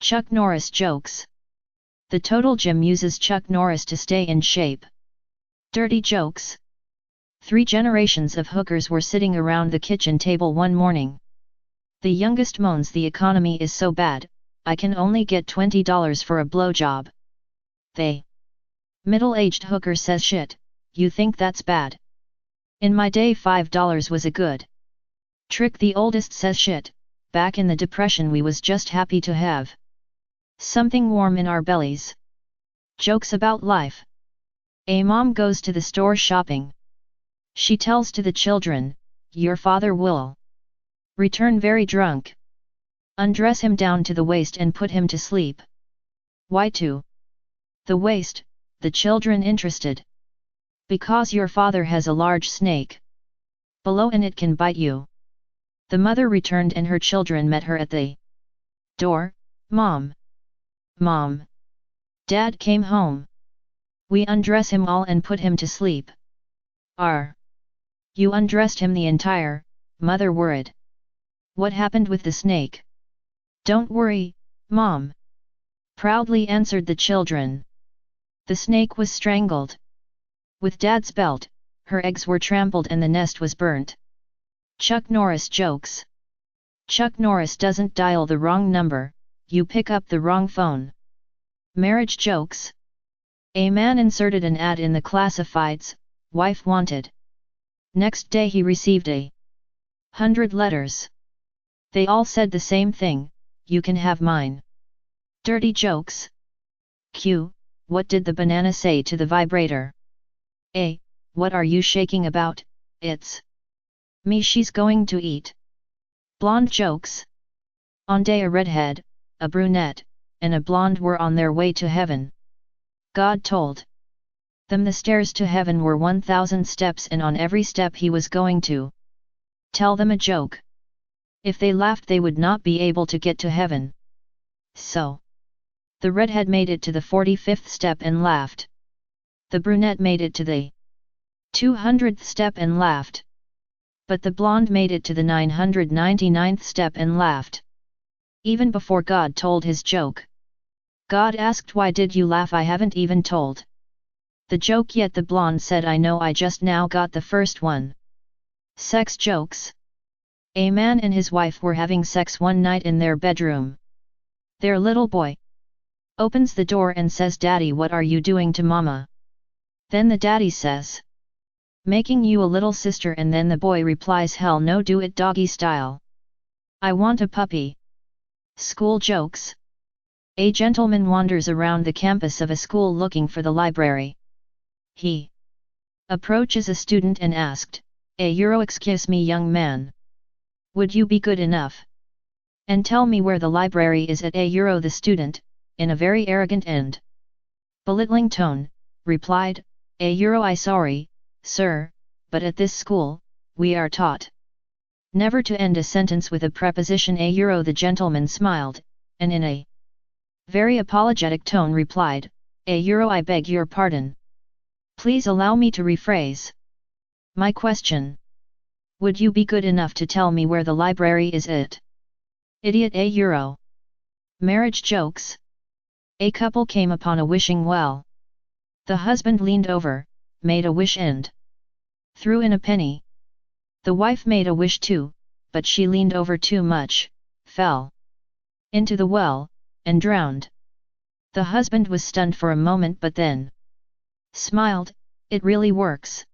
Chuck Norris jokes. The Total Gym uses Chuck Norris to stay in shape. Dirty jokes. 3 generations of hookers were sitting around the kitchen table one morning. The youngest moans, "The economy is so bad, I can only get $20 for a blowjob." The middle-aged hooker says, "Shit, you think that's bad? In my day $5 was a good trick." The oldest says, "Shit, back in the Depression we was just happy to have something warm in our bellies." Jokes about life. A mom goes to the store shopping. She tells to the children, "Your father will return very drunk. Undress him down to the waist and put him to sleep." Why to the waist? The children interested. "Because your father has a large snake below and it can bite you." The mother returned and her children met her at the door. "Mom! Mom! Dad came home. We undress him all and put him to sleep." "Are you undressed him the entire?" Mother worried. "What happened with the snake?" "Don't worry, Mom," proudly answered the children. "The snake was strangled with Dad's belt, her eggs were trampled and the nest was burnt." Chuck Norris jokes. Chuck Norris doesn't dial the wrong number, you pick up the wrong phone. Marriage jokes. A man inserted an ad in the classifieds, "Wife wanted." Next day he received 100 letters. They all said the same thing, "You can have mine." Dirty jokes. Q. What did the banana say to the vibrator? A. What are you shaking about? It's me she's going to eat. Blonde jokes. On day a redhead, a brunette, and a blonde were on their way to heaven. God told them the stairs to heaven were 1,000 steps and on every step he was going to tell them a joke. If they laughed they would not be able to get to heaven. So the redhead made it to the 45th step and laughed. The brunette made it to the 200th step and laughed. But the blonde made it to the 999th step and laughed. Even before God told his joke. God asked, "Why did you laugh? I haven't even told the joke yet." The blonde said, "I know, I just now got the first one." Sex jokes. A man and his wife were having sex one night in their bedroom. Their little boy opens the door and says, "Daddy, what are you doing to Mama?" Then the daddy says, "Making you a little sister." And then the boy replies, "Hell no, do it doggy style. I want a puppy." School jokes. A gentleman wanders around the campus of a school looking for the library. He approaches a student and asked, "Excuse me, young man. Would you be good enough and tell me where the library is at?" The student, in a very arrogant and belittling tone, replied, "I sorry, sir, but at this school, we are taught never to end a sentence with a preposition a. The gentleman smiled, and in a very apologetic tone replied, "I beg your pardon. Please allow me to rephrase my question. Would you be good enough to tell me where the library is at?" Idiot a. Marriage jokes. A couple came upon a wishing well. The husband leaned over, made a wish and threw in a penny. The wife made a wish too, but she leaned over too much, fell into the well, and drowned. The husband was stunned for a moment but then smiled, "It really works."